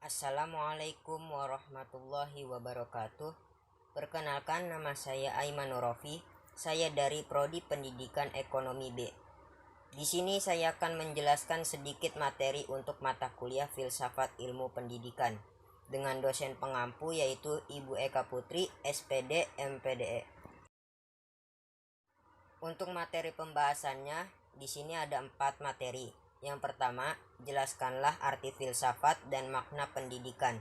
Assalamualaikum warahmatullahi wabarakatuh. Perkenalkan, nama saya Aiman Norofi. Saya dari Prodi Pendidikan Ekonomi B. Di sini saya akan menjelaskan sedikit materi untuk mata kuliah Filsafat Ilmu Pendidikan dengan dosen pengampu yaitu Ibu Eka Putri, SPD, MPDE. Untuk materi pembahasannya, di sini ada 4 materi. Yang pertama, jelaskanlah arti filsafat dan makna pendidikan.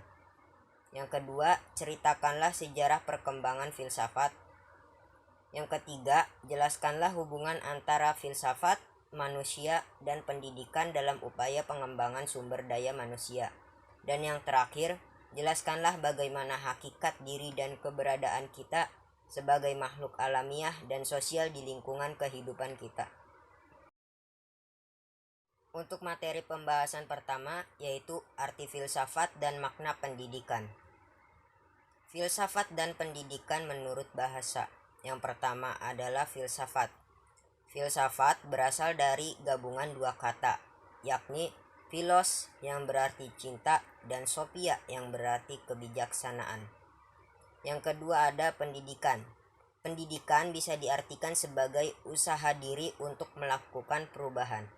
Yang kedua, ceritakanlah sejarah perkembangan filsafat. Yang ketiga, jelaskanlah hubungan antara filsafat, manusia, dan pendidikan dalam upaya pengembangan sumber daya manusia. Dan yang terakhir, jelaskanlah bagaimana hakikat diri dan keberadaan kita sebagai makhluk alamiah dan sosial di lingkungan kehidupan kita. Untuk materi pembahasan pertama yaitu arti filsafat dan makna pendidikan. Filsafat dan pendidikan menurut bahasa. Yang pertama adalah filsafat. Filsafat berasal dari gabungan dua kata, yakni philos yang berarti cinta dan sophia yang berarti kebijaksanaan. Yang kedua ada pendidikan. Pendidikan bisa diartikan sebagai usaha diri untuk melakukan perubahan.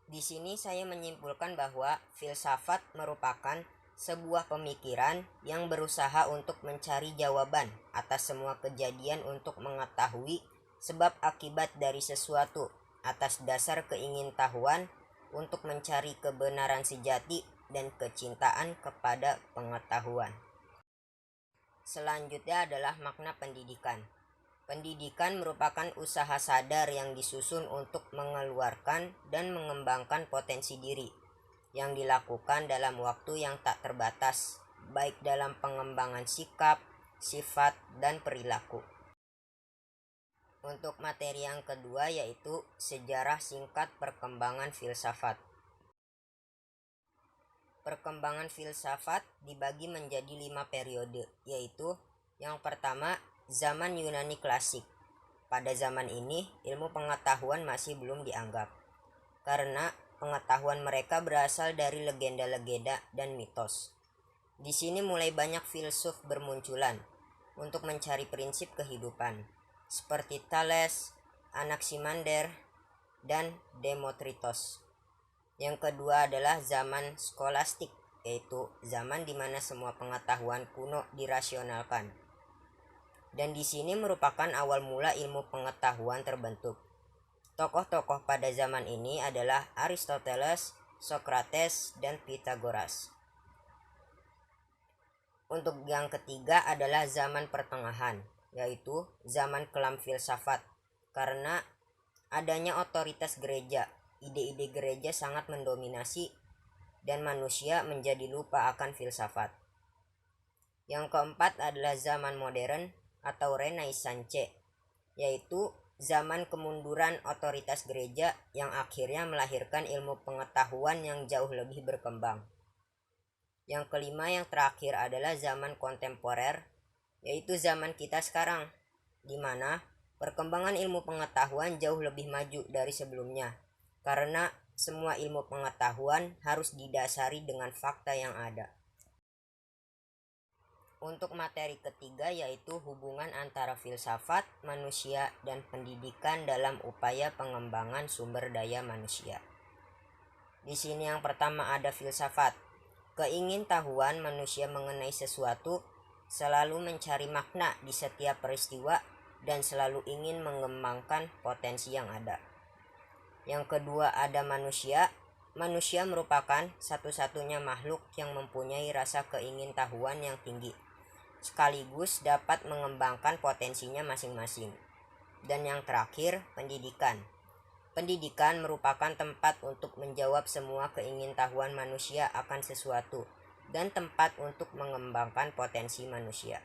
Di sini saya menyimpulkan bahwa filsafat merupakan sebuah pemikiran yang berusaha untuk mencari jawaban atas semua kejadian untuk mengetahui sebab akibat dari sesuatu atas dasar keingintahuan untuk mencari kebenaran sejati dan kecintaan kepada pengetahuan. Selanjutnya adalah makna pendidikan. Pendidikan merupakan usaha sadar yang disusun untuk mengeluarkan dan mengembangkan potensi diri yang dilakukan dalam waktu yang tak terbatas, baik dalam pengembangan sikap, sifat, dan perilaku. Untuk materi yang kedua yaitu sejarah singkat perkembangan filsafat. Perkembangan filsafat dibagi menjadi 5 periode, yaitu yang pertama, zaman Yunani klasik. Pada zaman ini, ilmu pengetahuan masih belum dianggap, karena pengetahuan mereka berasal dari legenda-legenda dan mitos. Di sini mulai banyak filsuf bermunculan untuk mencari prinsip kehidupan, seperti Thales, Anaximander, dan Democritus. Yang kedua adalah zaman skolastik, yaitu zaman di mana semua pengetahuan kuno dirasionalkan. Dan di sini merupakan awal mula ilmu pengetahuan terbentuk. Tokoh-tokoh pada zaman ini adalah Aristoteles, Socrates, dan Pythagoras. Untuk yang ketiga adalah zaman pertengahan, yaitu zaman kelam filsafat. Karena adanya otoritas gereja, ide-ide gereja sangat mendominasi dan manusia menjadi lupa akan filsafat. Yang keempat adalah zaman modern atau Renaissance, yaitu zaman kemunduran otoritas gereja yang akhirnya melahirkan ilmu pengetahuan yang jauh lebih berkembang. Yang kelima yang terakhir adalah zaman kontemporer, yaitu zaman kita sekarang, di mana perkembangan ilmu pengetahuan jauh lebih maju dari sebelumnya, karena semua ilmu pengetahuan harus didasari dengan fakta yang ada. Untuk materi ketiga yaitu hubungan antara filsafat, manusia, dan pendidikan dalam upaya pengembangan sumber daya manusia. Di sini yang pertama ada filsafat. Keingintahuan manusia mengenai sesuatu selalu mencari makna di setiap peristiwa dan selalu ingin mengembangkan potensi yang ada. Yang kedua ada manusia. Manusia merupakan satu-satunya makhluk yang mempunyai rasa keingintahuan yang tinggi, sekaligus dapat mengembangkan potensinya masing-masing. Dan yang terakhir, pendidikan. Pendidikan merupakan tempat untuk menjawab semua keingintahuan manusia akan sesuatu dan tempat untuk mengembangkan potensi manusia.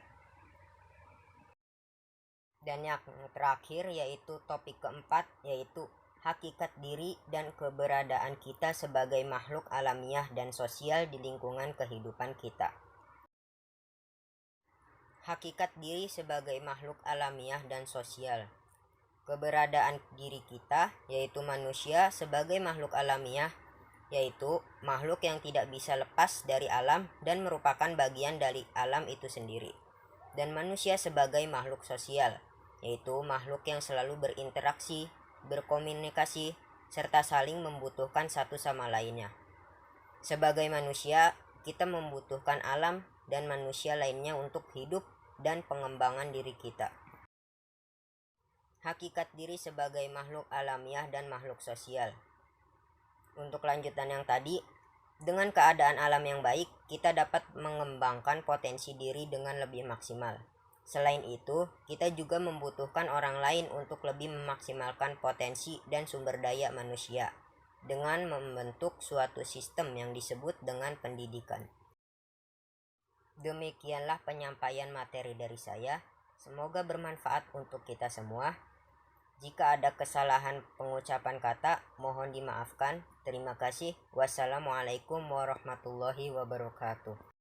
Dan yang terakhir yaitu topik keempat, yaitu hakikat diri dan keberadaan kita sebagai makhluk alamiah dan sosial di lingkungan kehidupan kita. Hakikat diri sebagai makhluk alamiah dan sosial. Keberadaan diri kita, yaitu manusia sebagai makhluk alamiah, yaitu makhluk yang tidak bisa lepas dari alam dan merupakan bagian dari alam itu sendiri. Dan manusia sebagai makhluk sosial, yaitu makhluk yang selalu berinteraksi, berkomunikasi, serta saling membutuhkan satu sama lainnya. Sebagai manusia, kita membutuhkan alam dan manusia lainnya untuk hidup dan pengembangan diri kita. Hakikat diri sebagai makhluk alamiah dan makhluk sosial. Untuk lanjutan yang tadi, dengan keadaan alam yang baik, kita dapat mengembangkan potensi diri dengan lebih maksimal. Selain itu, kita juga membutuhkan orang lain untuk lebih memaksimalkan potensi dan sumber daya manusia dengan membentuk suatu sistem yang disebut dengan pendidikan. Demikianlah penyampaian materi dari saya. Semoga bermanfaat untuk kita semua. Jika ada kesalahan pengucapan kata, mohon dimaafkan. Terima kasih. Wassalamualaikum warahmatullahi wabarakatuh.